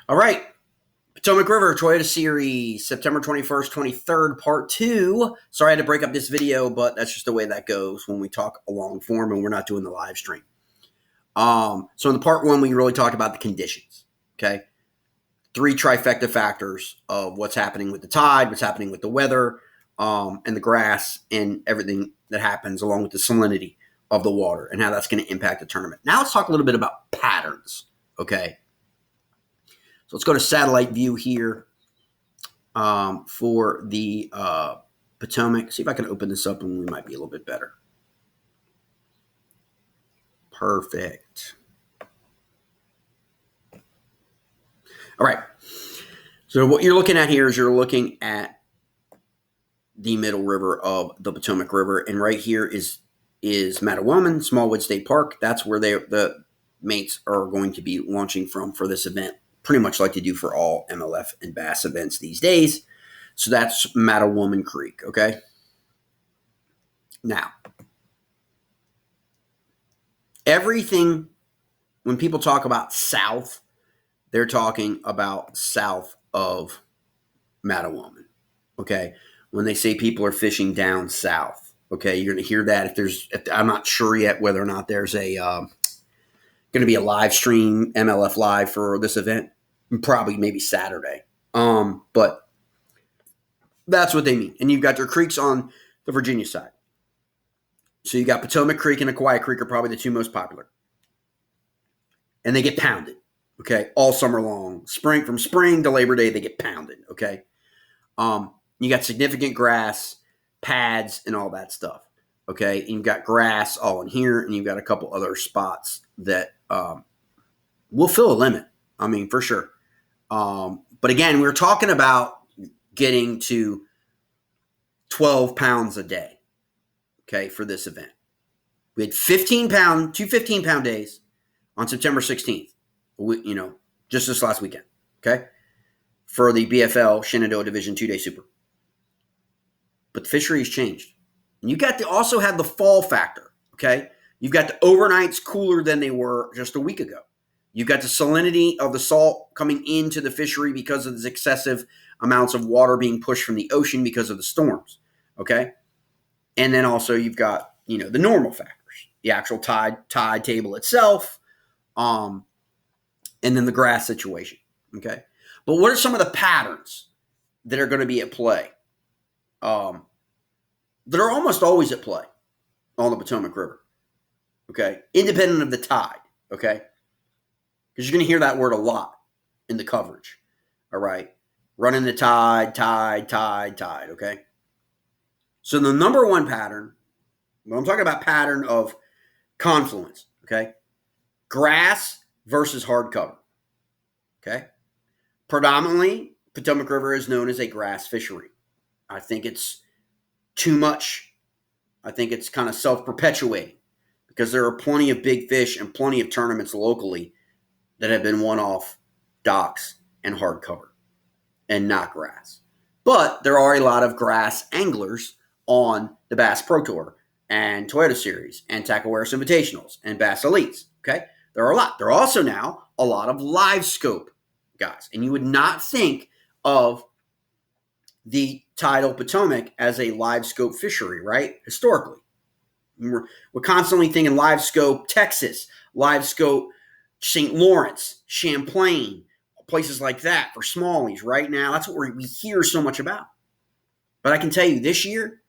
All right. Potomac River, Toyota Series, September 21st, 23rd, Part 2. Sorry I had to break up this video, but that's just the way that goes when we talk a long form and we're not doing the live stream. So in the Part 1, we really talked about the conditions, okay? 3 trifecta factors of what's happening with the tide, what's happening with the weather, and the grass, and everything that happens along with the salinity of the water and how that's going to impact the tournament. Now let's talk a little bit about patterns, okay? So let's go to satellite view here for the Potomac. See if I can open this up and we might be a little bit better. Perfect. All right. So what you're looking at here is you're looking at the middle river of the Potomac River. And right here is Mattawoman, Smallwood State Park. That's where the mates are going to be launching from for this event. Pretty much like they do for all MLF and Bass events these days. So that's Mattawoman Creek, okay? Now, everything, when people talk about south, they're talking about south of Mattawoman, okay? When they say people are fishing down south, okay? You're going to hear that. I'm not sure yet whether or not there's going to be a live stream, MLF Live for this event. Probably maybe Saturday. But that's what they mean. And you've got their creeks on the Virginia side. So you got Potomac Creek and Aquia Creek are probably the 2 most popular. And they get pounded, okay, all summer long. From spring to Labor Day, they get pounded, okay? You got significant grass, pads, and all that stuff, okay? And you've got grass all in here, and you've got a couple other spots that will fill a limit. I mean, for sure. But again, we're talking about getting to 12 pounds a day, okay, for this event. We had 2 15-pound days on September 16th, just this last weekend, okay, for the BFL Shenandoah Division 2-day Super. But the fishery has changed. And you got to also have the fall factor, okay? You've got the overnights cooler than they were just a week ago. You've got the salinity of the salt coming into the fishery because of the excessive amounts of water being pushed from the ocean because of the storms, okay? And then also you've got, the normal factors, the actual tide table itself, and then the grass situation, okay? But what are some of the patterns that are going to be at play that are almost always at play on the Potomac River, okay? Independent of the tide, okay? Because you're going to hear that word a lot in the coverage, all right? Running the tide, okay? So the number one pattern, when I'm talking about pattern of confluence, okay? Grass versus hard cover, okay? Predominantly, Potomac River is known as a grass fishery. I think it's too much. I think it's kind of self-perpetuating because there are plenty of big fish and plenty of tournaments locally that have been one-off docks and hardcover and not grass. But there are a lot of grass anglers on the Bass Pro Tour and Toyota Series and Tacklewares Invitationals and Bass Elites, okay? There are a lot. There are also now a lot of Livescope guys. And you would not think of the tidal Potomac as a Livescope fishery, right? Historically. We're constantly thinking Livescope Texas, Livescope St. Lawrence, Champlain, places like that for smallies right now. That's what we hear so much about. But I can tell you this year,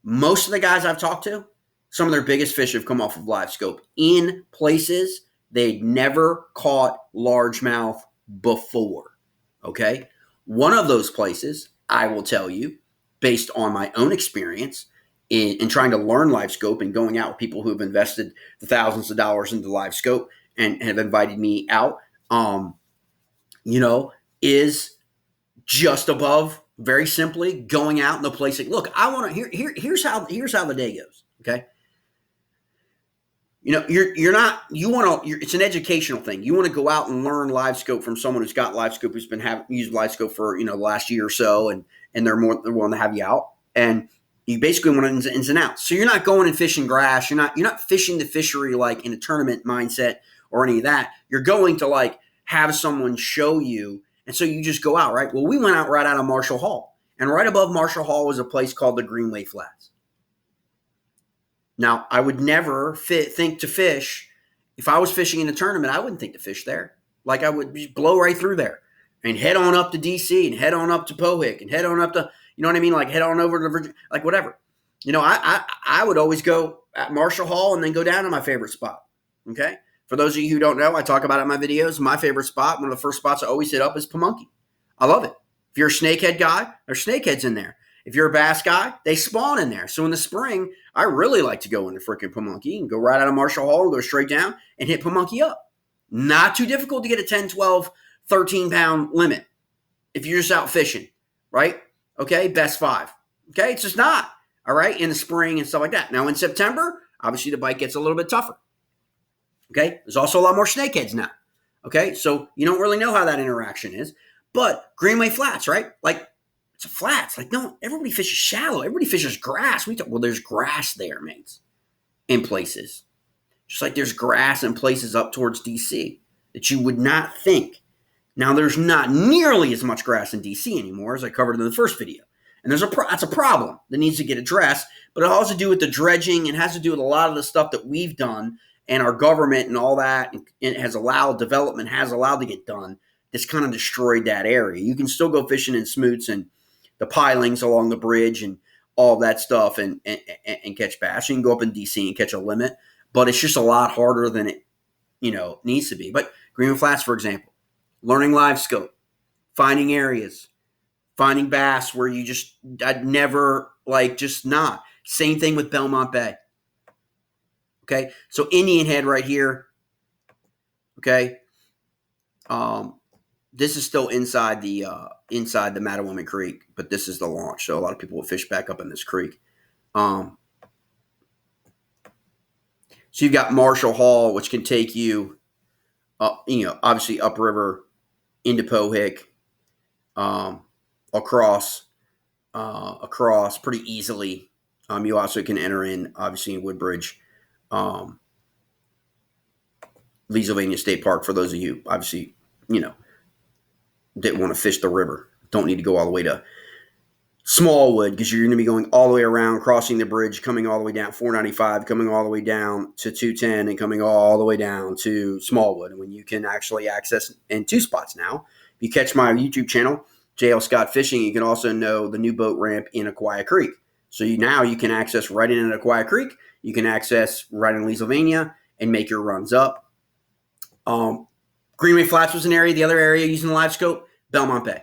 most of the guys I've talked to, some of their biggest fish have come off of Livescope in places they'd never caught largemouth before, okay? One of those places, I will tell you, based on my own experience in trying to learn Livescope and going out with people who have invested the thousands of dollars into Livescope and have invited me out, is just above, very simply, going out in the place. Like, look, I want to. Here's how the day goes. Okay, it's an educational thing. You want to go out and learn Livescope from someone who's got Livescope, who's been used Livescope for the last year or so, and they're willing to have you out, and you basically want ins and outs. So you're not going and fishing grass. You're not fishing the fishery like in a tournament mindset or any of that. You're going to have someone show you And so you just go out, right? Well, we went out right out of Marshall Hall. And right above Marshall Hall was a place called the Greenway Flats. Now, I would never think to fish. If I was fishing in a tournament, I wouldn't think to fish there. Like I would just blow right through there and head on up to DC and head on up to Pohick and head on up to, you know what I mean? Like head on over to Virginia, like whatever. You know, I would always go at Marshall Hall and then go down to my favorite spot. Okay. For those of you who don't know, I talk about it in my videos. My favorite spot, one of the first spots I always hit up is Pamunkey. I love it. If you're a snakehead guy, there's snakeheads in there. If you're a bass guy, they spawn in there. So in the spring, I really like to go into freaking Pamunkey and go right out of Marshall Hall and go straight down and hit Pamunkey up. Not too difficult to get a 10, 12, 13-pound limit if you're just out fishing, right? Okay, best 5. Okay, it's just not, all right, in the spring and stuff like that. Now in September, obviously the bite gets a little bit tougher. Okay, there's also a lot more snakeheads now. Okay, so you don't really know how that interaction is. But Greenway Flats, right? Like, it's a flats. Like, no, everybody fishes shallow. Everybody fishes grass. Well, there's grass there, mates, in places. Just like there's grass in places up towards DC that you would not think. Now, there's not nearly as much grass in DC anymore as I covered in the first video. And that's a problem that needs to get addressed. But it has to do with the dredging and has to do with a lot of the stuff that we've done and our government and all that, and it has allowed development, has allowed to get done. That's kind of destroyed that area. You can still go fishing in smoots and the pilings along the bridge and all that stuff and catch bass. You can go up in DC and catch a limit, but it's just a lot harder than it, needs to be. But Greenway Flats, for example, learning Livescope, finding areas, finding bass where I'd never just not. Same thing with Belmont Bay. Okay, so Indian Head right here. Okay, this is still inside the Mattawoman Creek, but this is the launch. So a lot of people will fish back up in this creek. So you've got Marshall Hall, which can take you, obviously upriver into Pohick, across pretty easily. You also can enter in, obviously, in Woodbridge, Leesylvania State Park. For those of you, obviously, didn't want to fish the river. Don't need to go all the way to Smallwood because you're going to be going all the way around, crossing the bridge, coming all the way down 495, coming all the way down to 210, and coming all the way down to Smallwood. And when you can actually access in 2 spots now. If you catch my YouTube channel, JL Scott Fishing, you can also know the new boat ramp in Aquia Creek. So now you can access right in Aquia Creek. You can access right in Leesylvania and make your runs up. Greenway Flats was an area. The other area using the Livescope, Belmont Bay.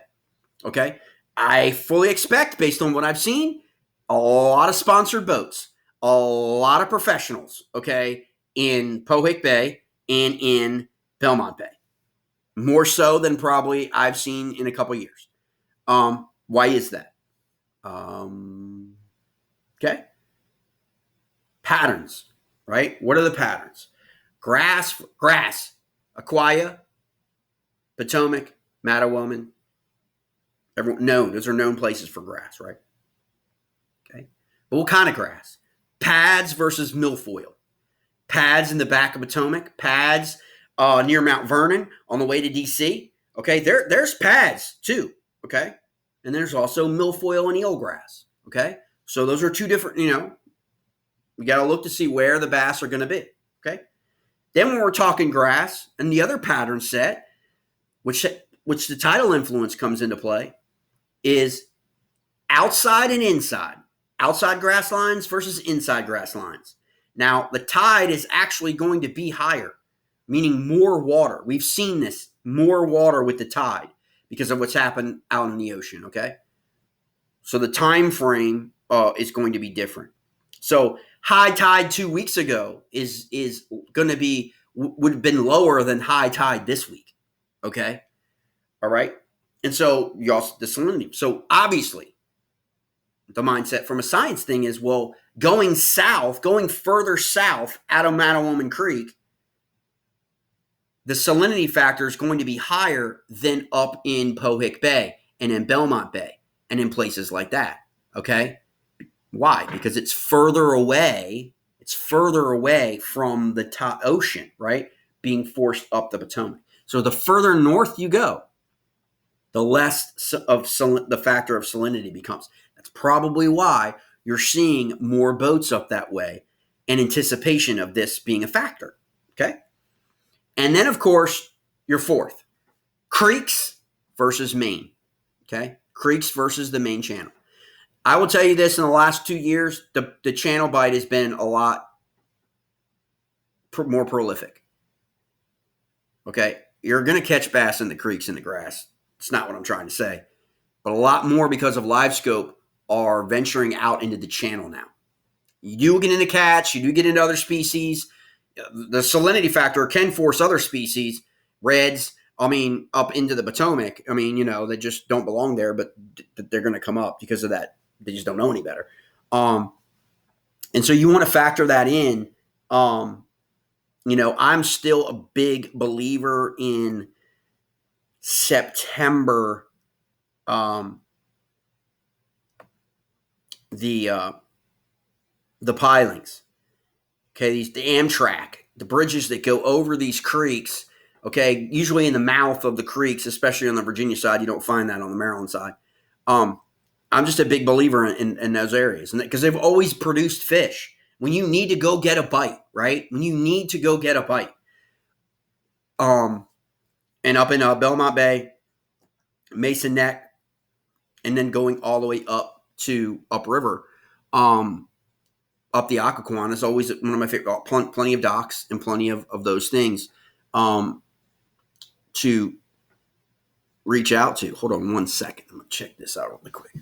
Okay? I fully expect, based on what I've seen, a lot of sponsored boats, a lot of professionals, okay, in Pohick Bay and in Belmont Bay. More so than probably I've seen in a couple years. Why is that? Okay. Patterns, right? What are the patterns? Grass, Aquia, Potomac, Mattawoman. Everyone known. Those are known places for grass, right? Okay. But what kind of grass? Pads versus milfoil. Pads in the back of Potomac. Pads near Mount Vernon on the way to DC. Okay. There's pads too. Okay. And there's also milfoil and eelgrass. Okay. So those are 2 different, you got to look to see where the bass are going to be. Okay. Then when we're talking grass and the other pattern set, which the tidal influence comes into play, is outside and inside. Outside grass lines versus inside grass lines. Now, the tide is actually going to be higher, meaning more water. We've seen this, more water with the tide because of what's happened out in the ocean, okay? So the time frame is going to be different. So high tide 2 weeks ago is going to be, would have been lower than high tide this week, okay? All right? And so you also the salinity. So obviously, the mindset from a science thing is, well, going further south out of Mattawoman Creek, the salinity factor is going to be higher than up in Pohick Bay and in Belmont Bay and in places like that. Okay? Why? Because it's further away. It's further away from the ocean, right? Being forced up the Potomac. So the further north you go, the less of the factor of salinity becomes. That's probably why you're seeing more boats up that way in anticipation of this being a factor. Okay. And then, of course, your fourth, creeks versus main. Okay. Creeks versus the main channel. I will tell you this, in the last 2 years, the channel bite has been a lot more prolific. Okay. You're going to catch bass in the creeks in the grass. It's not what I'm trying to say. But a lot more, because of Livescope, are venturing out into the channel now. You do get into cats, you do get into other species. The salinity factor can force other species, reds, up into the Potomac. They just don't belong there, but they're going to come up because of that. They just don't know any better. And so you want to factor that in. I'm still a big believer in September. The pilings. Okay, the Amtrak, the bridges that go over these creeks. Okay, usually in the mouth of the creeks, especially on the Virginia side, you don't find that on the Maryland side. I'm just a big believer in those areas, because they've always produced fish. When you need to go get a bite, right? When you need to go get a bite, and up in Belmont Bay, Mason Neck, and then going all the way up to upriver, up the Occoquan is always one of my favorite. Plenty of docks and plenty of those things to reach out to. Hold on one second. I'm going to check this out really quick.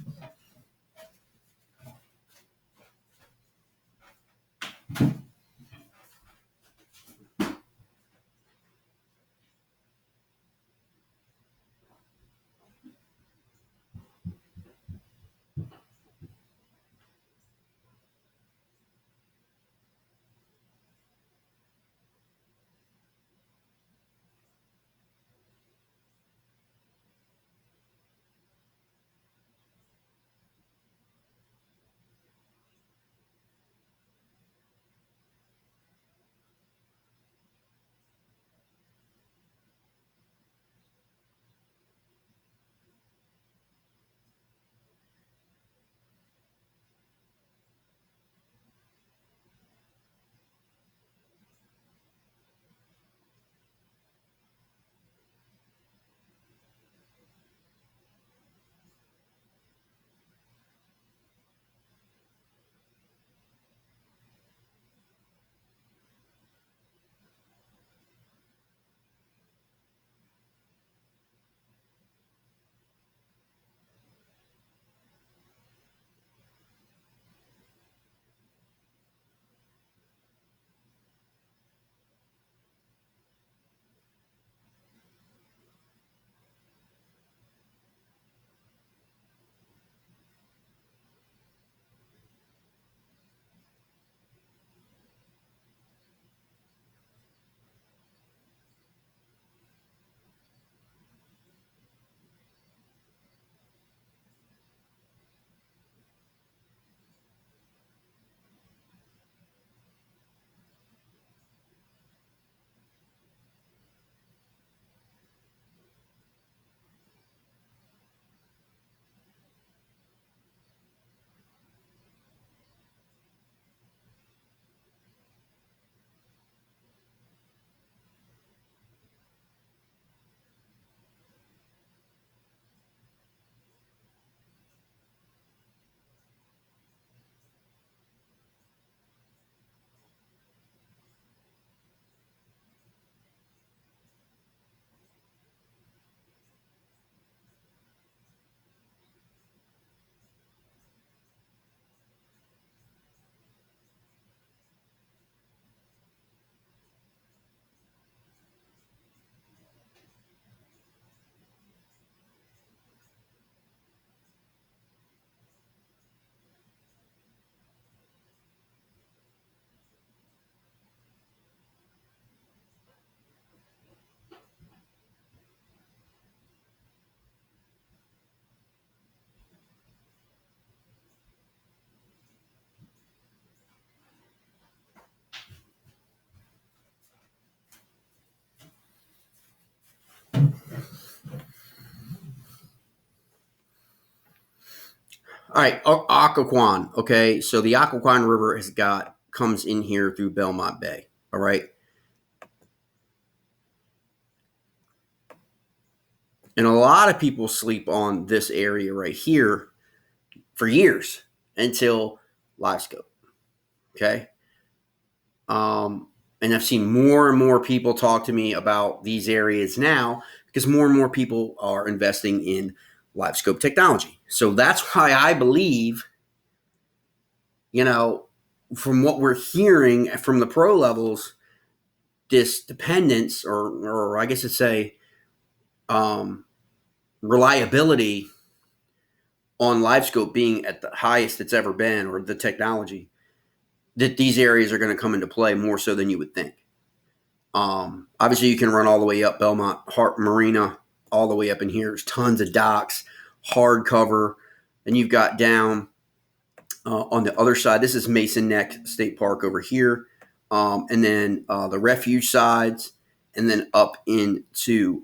All right, Occoquan. Okay, so the Occoquan River comes in here through Belmont Bay. All right, and a lot of people sleep on this area right here for years until Livescope. Okay, um, and I've seen more and more people talk to me about these areas now because more and more people are investing in Livescope technology. So that's why I believe, you know, from what we're hearing from the pro levels, this dependence, or I guess it's say um, reliability on Livescope being at the highest it's ever been, or the technology, that these areas are going to come into play more so than you would think. Obviously, you can run all the way up Belmont Hart Marina, all the way up in here. There's tons of docks, hard cover. Then you've got down on the other side. This is Mason Neck State Park over here. And then the refuge sides, and then up into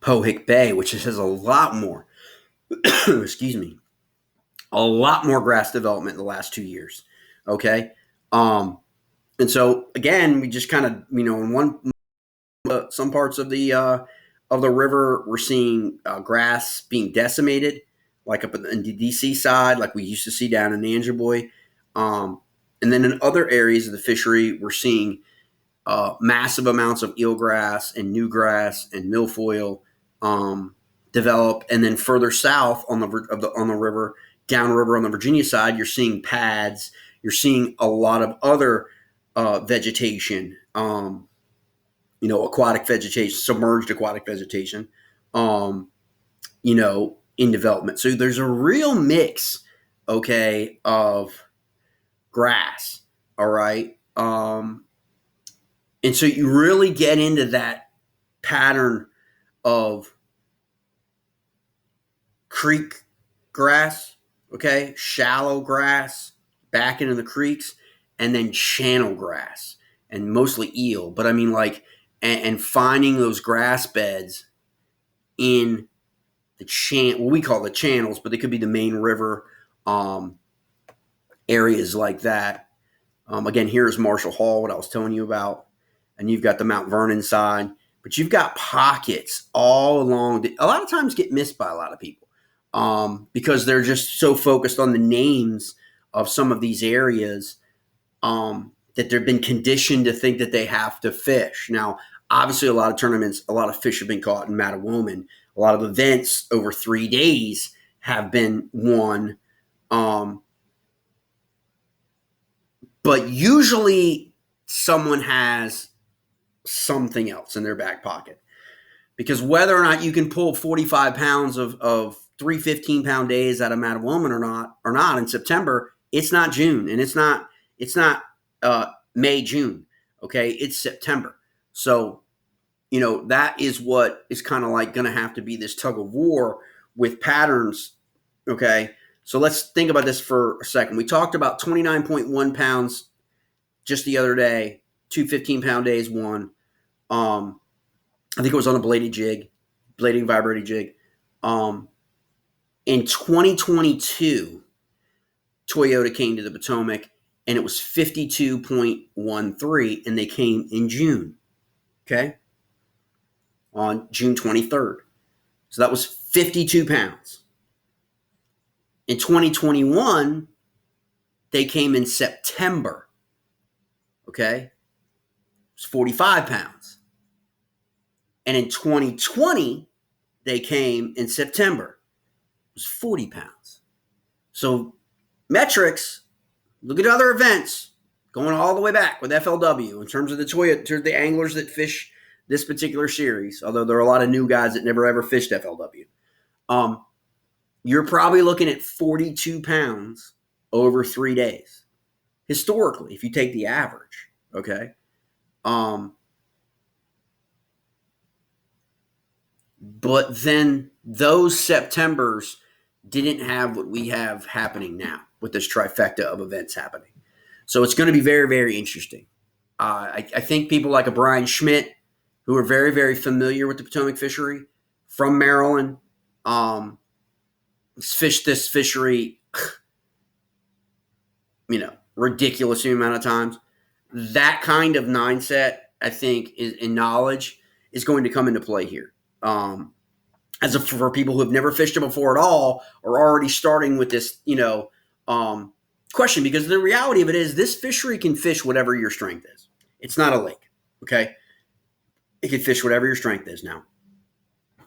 Pohick Bay, which has a lot more, excuse me, a lot more grass development in the last 2 years. Okay. And so again, we just kind of, in some parts of the river, we're seeing grass being decimated, like up in the DC side, like we used to see down in Anjouboy. And then in other areas of the fishery, we're seeing massive amounts of eelgrass and newgrass and milfoil develop. And then further south on the river, downriver on the Virginia side, you're seeing pads. You're seeing a lot of other vegetation, aquatic vegetation, submerged aquatic vegetation, in development. So there's a real mix, okay, of grass. All right. And so you really get into that pattern of creek grass, okay, shallow grass back into the creeks, and then channel grass and mostly eel. But I mean, like, and finding those grass beds in what we call the channels, but they could be the main river areas like that. Again, here's Marshall Hall, what I was telling you about, and you've got the Mount Vernon side, but you've got pockets all along that a lot of times get missed by a lot of people because they're just so focused on the names of some of these areas that they've been conditioned to think that they have to fish. Now, obviously, a lot of tournaments, a lot of fish have been caught in Mattawoman. A lot of events over 3 days have been won. But usually someone has something else in their back pocket. Because whether or not you can pull 45 pounds of 3 15-pound days out of Mattawoman or not in September, it's not June, and it's not May, June. Okay, it's September. So, that is what is kind of like going to have to be this tug of war with patterns. Okay, so let's think about this for a second. We talked about 29.1 pounds just the other day, 2 15-pound days, one. I think it was on a blading vibrating jig. In 2022, Toyota came to the Potomac, and it was 52.13, and they came in June. Okay, on June 23rd. So that was 52 pounds. In 2021, they came in September. Okay, it was 45 pounds. And in 2020, they came in September. It was 40 pounds. So metrics, look at other events going all the way back with FLW in terms of the anglers that fish this particular series, although there are a lot of new guys that never ever fished FLW. You're probably looking at 42 pounds over 3 days. Historically, if you take the average, okay? But then those Septembers didn't have what we have happening now with this trifecta of events happening. So it's going to be very, very interesting. I think people like a Brian Schmidt, who are very, very familiar with the Potomac fishery from Maryland, fished this fishery, ridiculous amount of times. That kind of mindset, I think, in knowledge is going to come into play here. For people who have never fished it before at all, are already starting with this, question, because the reality of it is this fishery can fish whatever your strength is. It's not a lake, okay? It can fish whatever your strength is. Now,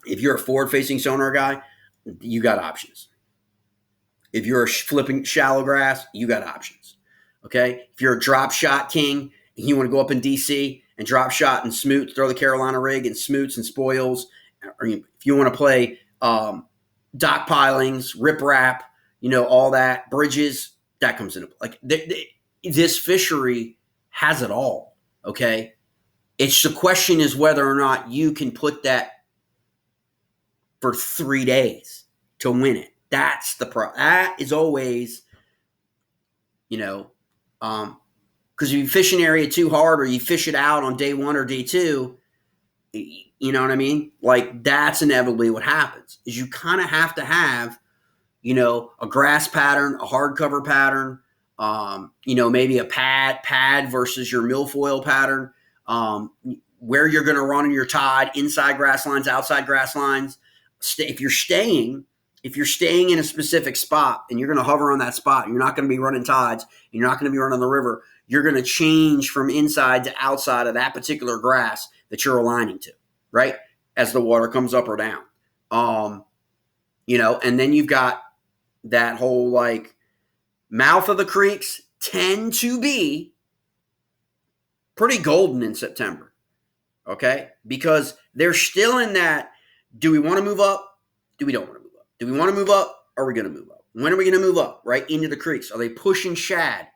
if you're a forward-facing sonar guy, you got options. If you're a flipping shallow grass, you got options, okay? If you're a drop shot king and you want to go up in DC and drop shot and smoot, throw the Carolina rig and smoots and spoils, or if you want to play dock pilings, riprap, all that, bridges, that comes into play. This fishery has it all, okay? It's the question is whether or not you can put that for 3 days to win it. That's the problem. That is always, because if you fish an area too hard or you fish it out on day 1 or day 2, you know what I mean? That's inevitably what happens is you kind of have to have, a grass pattern, a hardcover pattern, maybe a pad versus your milfoil pattern, where you're going to run in your tide, inside grass lines, outside grass lines. If you're staying in a specific spot and you're going to hover on that spot, you're not going to be running tides, and you're not going to be running the river. You're going to change from inside to outside of that particular grass that you're aligning to, right? As the water comes up or down. And then you've got that whole mouth of the creeks tend to be pretty golden in September, okay? Because they're still in that, do we want to move up? Do we don't want to move up? Do we want to move up? Are we going to move up? When are we going to move up, right, into the creeks? Are they pushing shad?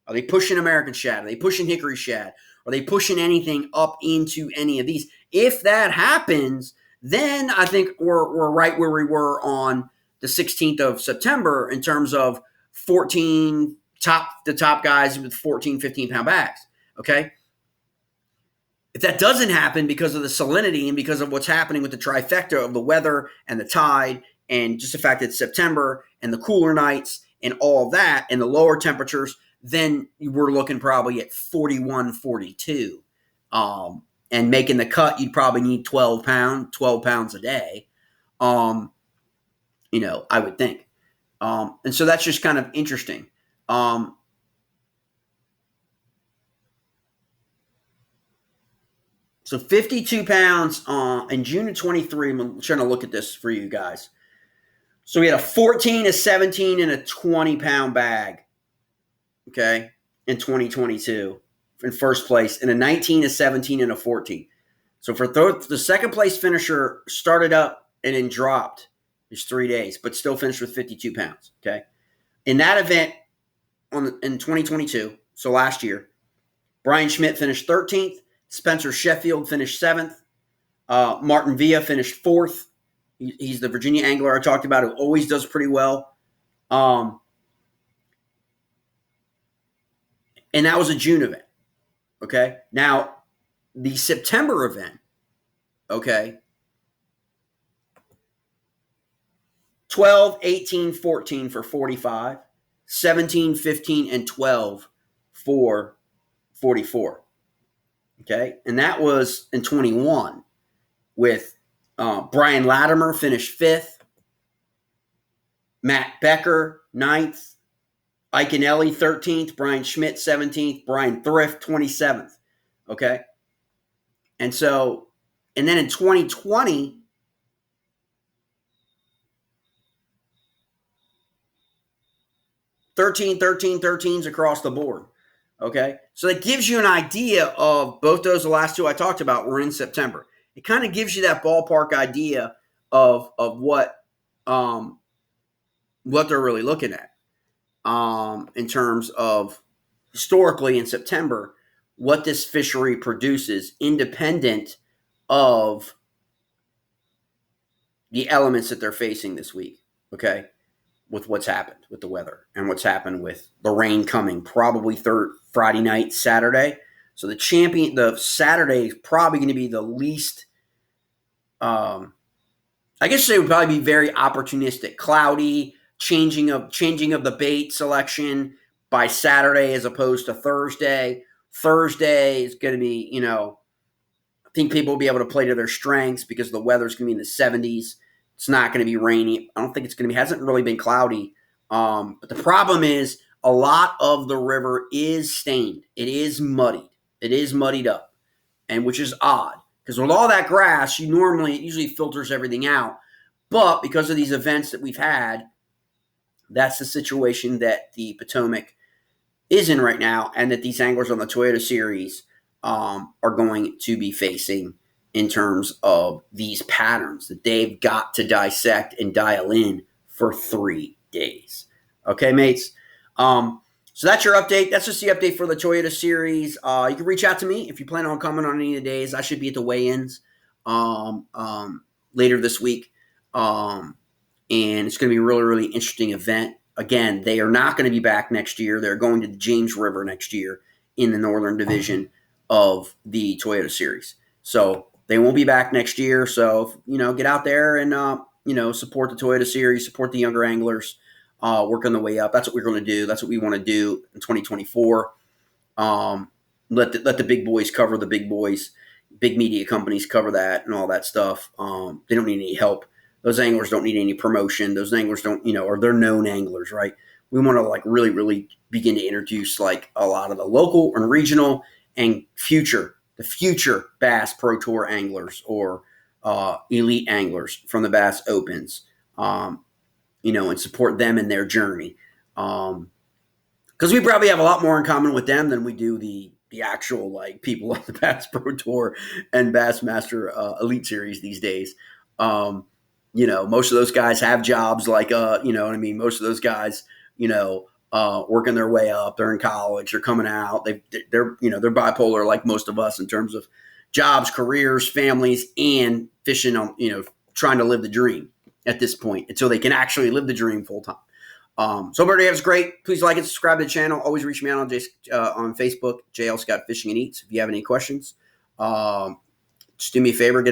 Are they pushing American shad? Are they pushing hickory shad? Are they pushing anything up into any of these? If that happens, then I think we're right where we were on the 16th of September in terms of the top guys with 14, 15-pound bags, okay? If that doesn't happen because of the salinity and because of what's happening with the trifecta of the weather and the tide and just the fact that it's September and the cooler nights and all of that and the lower temperatures, then we're looking probably at 41, 42. And making the cut, you'd probably need 12 pounds a day, I would think. And so that's just kind of interesting. So 52 pounds in June of 23. I'm trying to look at this for you guys. So we had a 14, a 17, and a 20-pound bag, okay, in 2022 in first place, and a 19, a 17, and a 14. So for the second place finisher started up and then dropped. It's 3 days, but still finished with 52 pounds, okay? In that event in 2022, so last year, Brian Schmidt finished 13th. Spencer Sheffield finished 7th. Martin Villa finished 4th. He's the Virginia angler I talked about who always does pretty well. And that was a June event, okay? Now, the September event, okay, 12, 18, 14 for 45, 17, 15, and 12 for 44. Okay, and that was in 21 with Brian Latimer finished 5th, Matt Becker 9th, Iconelli 13th, Brian Schmidt 17th, Brian Thrift 27th. Okay, and then in 2020, thirteens across the board. Okay, so that gives you an idea of both those. The last two I talked about were in September. It kind of gives you that ballpark idea of what they're really looking at in terms of historically in September what this fishery produces, independent of the elements that they're facing this week. Okay, with what's happened with the weather and what's happened with the rain coming probably Friday night, Saturday. So the Saturday is probably going to be the least I guess they would probably be very opportunistic, cloudy, changing of the bait selection by Saturday as opposed to Thursday. Thursday is going to be, I think people will be able to play to their strengths because the weather's going to be in the 70s. It's not going to be rainy. I don't think it's going to be, hasn't really been cloudy. But the problem is a lot of the river is stained. It is muddied. It is muddied up, and which is odd because with all that grass, it usually filters everything out. But because of these events that we've had, that's the situation that the Potomac is in right now, and that these anglers on the Toyota Series are going to be facing in terms of these patterns that they've got to dissect and dial in for 3 days. Okay, mates? So that's your update. That's just the update for the Toyota Series. You can reach out to me if you plan on coming on any of the days. I should be at the weigh-ins later this week. And it's going to be a really, really interesting event. Again, they are not going to be back next year. They're going to the James River next year in the Northern Division of the Toyota Series. So they won't be back next year. So, get out there and, support the Toyota Series, support the younger anglers, work on the way up. That's what we're going to do. That's what we want to do in 2024. Let the big boys cover the big boys. Big media companies cover that and all that stuff. They don't need any help. Those anglers don't need any promotion. Those anglers don't, or they're known anglers, right? We want to really, really begin to introduce a lot of the local and regional and the future Bass Pro Tour anglers or elite anglers from the Bass Opens, and support them in their journey. Because we probably have a lot more in common with them than we do the actual people of the Bass Pro Tour and Bassmaster Elite Series these days. Most of those guys have jobs most of those guys, working their way up. They're in college, they're coming out. They're bipolar like most of us in terms of jobs, careers, families, and fishing on, trying to live the dream at this point until they can actually live the dream full time. So everybody, it's great. Please like and subscribe to the channel. Always reach me out on Facebook, JL Scott Fishing and Eats. If you have any questions, just do me a favor, get